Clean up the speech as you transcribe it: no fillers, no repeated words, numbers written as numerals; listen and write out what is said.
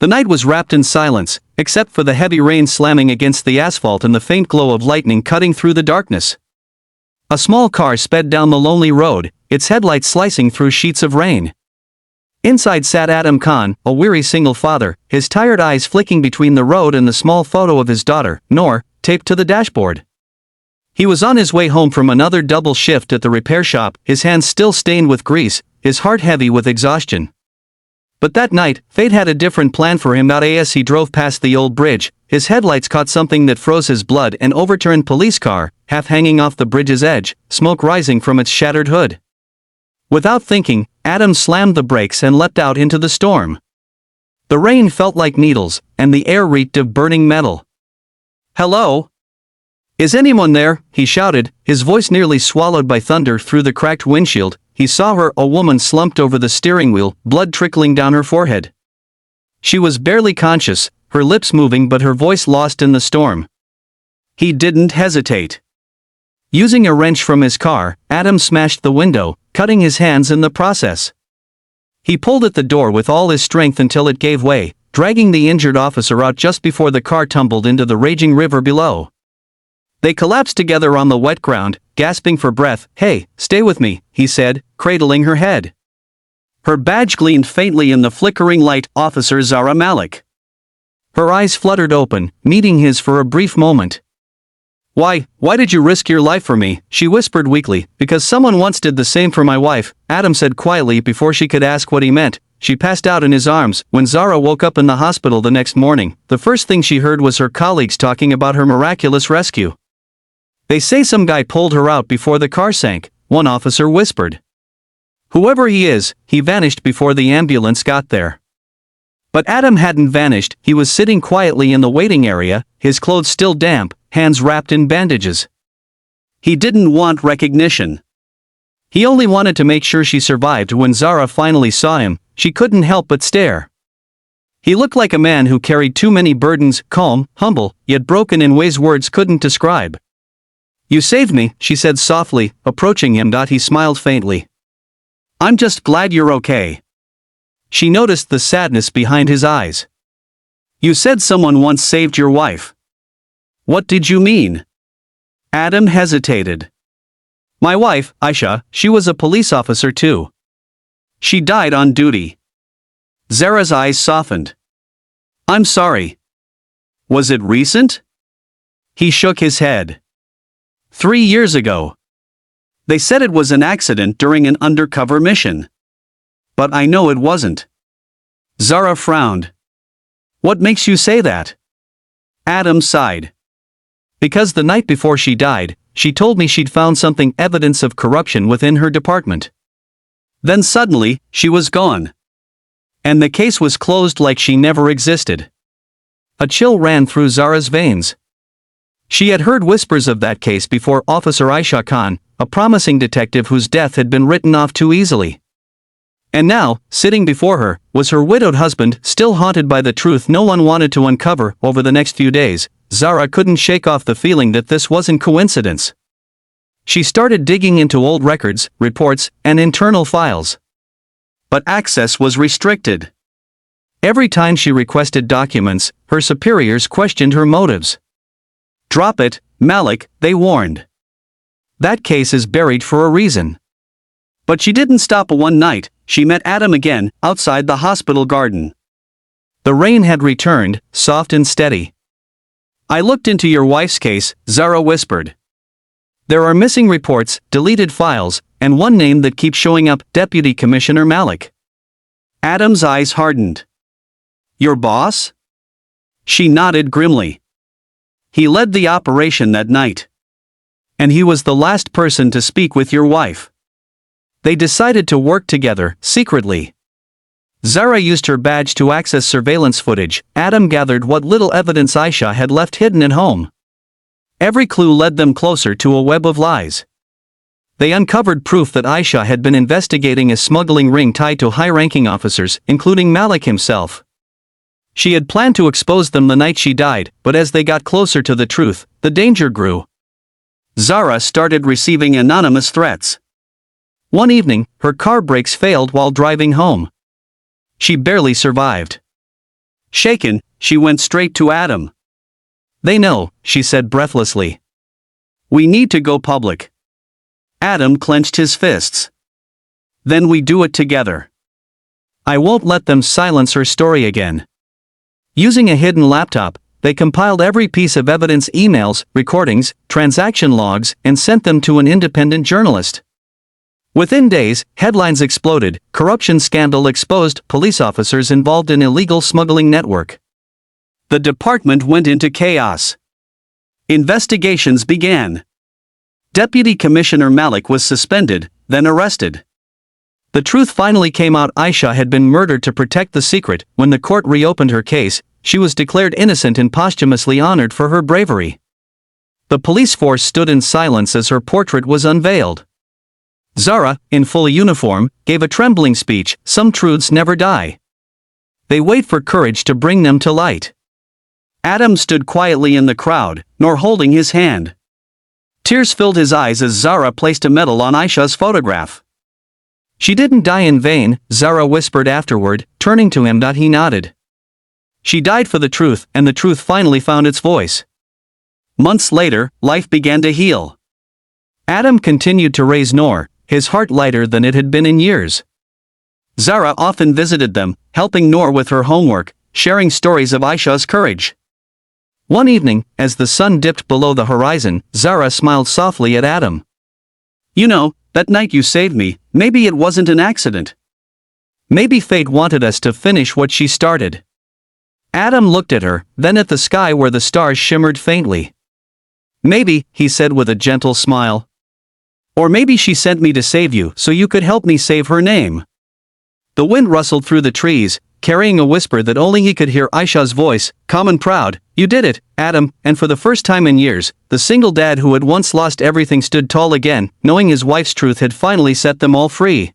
The night was wrapped in silence, except for the heavy rain slamming against the asphalt and the faint glow of lightning cutting through the darkness. A small car sped down the lonely road, its headlights slicing through sheets of rain. Inside sat Adam Khan, a weary single father, his tired eyes flicking between the road and the small photo of his daughter, Noor, taped to the dashboard. He was on his way home from another double shift at the repair shop, his hands still stained with grease, his heart heavy with exhaustion. But that night, fate had a different plan for him. As he drove past the old bridge, his headlights caught something that froze his blood: an overturned police car, half hanging off the bridge's edge, smoke rising from its shattered hood. Without thinking, Adam slammed the brakes and leapt out into the storm. The rain felt like needles, and the air reeked of burning metal. "Hello? Is anyone there?" he shouted, his voice nearly swallowed by thunder through the cracked windshield. He saw her, a woman slumped over the steering wheel, blood trickling down her forehead. She was barely conscious, her lips moving but her voice lost in the storm. He didn't hesitate. Using a wrench from his car, Adam smashed the window, cutting his hands in the process. He pulled at the door with all his strength until it gave way, dragging the injured officer out just before the car tumbled into the raging river below. They collapsed together on the wet ground, gasping for breath. "Hey, stay with me," he said, cradling her head. Her badge gleamed faintly in the flickering light. "Officer Zara Malik." Her eyes fluttered open, meeting his for a brief moment. Why did you risk your life for me?" she whispered weakly. "Because someone once did the same for my wife," Adam said quietly. Before she could ask what he meant, she passed out in his arms. When Zara woke up in the hospital the next morning, the first thing she heard was her colleagues talking about her miraculous rescue. "They say some guy pulled her out before the car sank," one officer whispered. "Whoever he is, he vanished before the ambulance got there." But Adam hadn't vanished. He was sitting quietly in the waiting area, his clothes still damp, hands wrapped in bandages. He didn't want recognition. He only wanted to make sure she survived. When Zara finally saw him, she couldn't help but stare. He looked like a man who carried too many burdens, calm, humble, yet broken in ways words couldn't describe. "You saved me," she said softly, approaching him. He smiled faintly. "I'm just glad you're okay." She noticed the sadness behind his eyes. "You said someone once saved your wife. What did you mean?" Adam hesitated. "My wife, Aisha, she was a police officer too. She died on duty." Zara's eyes softened. "I'm sorry. Was it recent?" He shook his head. 3 years ago. They said it was an accident during an undercover mission. But I know it wasn't." Zara frowned. "What makes you say that?" Adam sighed. "Because the night before she died, she told me she'd found something, evidence of corruption within her department. Then suddenly, she was gone. And the case was closed like she never existed." A chill ran through Zara's veins. She had heard whispers of that case before. Officer Aisha Khan, a promising detective whose death had been written off too easily. And now, sitting before her, was her widowed husband, still haunted by the truth no one wanted to uncover. Over the next few days, Zara couldn't shake off the feeling that this wasn't coincidence. She started digging into old records, reports, and internal files. But access was restricted. Every time she requested documents, her superiors questioned her motives. "Drop it, Malik," they warned. "That case is buried for a reason." But she didn't stop. One night, she met Adam again, outside the hospital garden. The rain had returned, soft and steady. "I looked into your wife's case," Zara whispered. "There are missing reports, deleted files, and one name that keeps showing up: Deputy Commissioner Malik." Adam's eyes hardened. "Your boss?" She nodded grimly. "He led the operation that night. And he was the last person to speak with your wife. They decided to work together, secretly." Zara used her badge to access surveillance footage. Adam gathered what little evidence Aisha had left hidden at home. Every clue led them closer to a web of lies. They uncovered proof that Aisha had been investigating a smuggling ring tied to high-ranking officers, including Malik himself. She had planned to expose them the night she died, but as they got closer to the truth, the danger grew. Zara started receiving anonymous threats. One evening, her car brakes failed while driving home. She barely survived. Shaken, she went straight to Adam. "They know," she said breathlessly. "We need to go public." Adam clenched his fists. "Then we do it together. I won't let them silence her story again." Using a hidden laptop, they compiled every piece of evidence, emails, recordings, transaction logs, and sent them to an independent journalist. Within days, headlines exploded: corruption scandal exposed, police officers involved in illegal smuggling network. The department went into chaos. Investigations began. Deputy Commissioner Malik was suspended, then arrested. The truth finally came out: Aisha had been murdered to protect the secret. When the court reopened her case, she was declared innocent and posthumously honored for her bravery. The police force stood in silence as her portrait was unveiled. Zara, in full uniform, gave a trembling speech: "Some truths never die. They wait for courage to bring them to light." Adam stood quietly in the crowd, nor holding his hand. Tears filled his eyes as Zara placed a medal on Aisha's photograph. "She didn't die in vain," Zara whispered afterward, turning to him. He nodded. "She died for the truth, and the truth finally found its voice." Months later, life began to heal. Adam continued to raise Noor, his heart lighter than it had been in years. Zara often visited them, helping Noor with her homework, sharing stories of Aisha's courage. One evening, as the sun dipped below the horizon, Zara smiled softly at Adam. "You know, that night you saved me, maybe it wasn't an accident. Maybe fate wanted us to finish what she started." Adam looked at her, then at the sky where the stars shimmered faintly. "Maybe," he said with a gentle smile. "Or maybe she sent me to save you so you could help me save her name." The wind rustled through the trees, carrying a whisper that only he could hear: Aisha's voice, calm and proud. "You did it, Adam." And for the first time in years, the single dad who had once lost everything stood tall again, knowing his wife's truth had finally set them all free.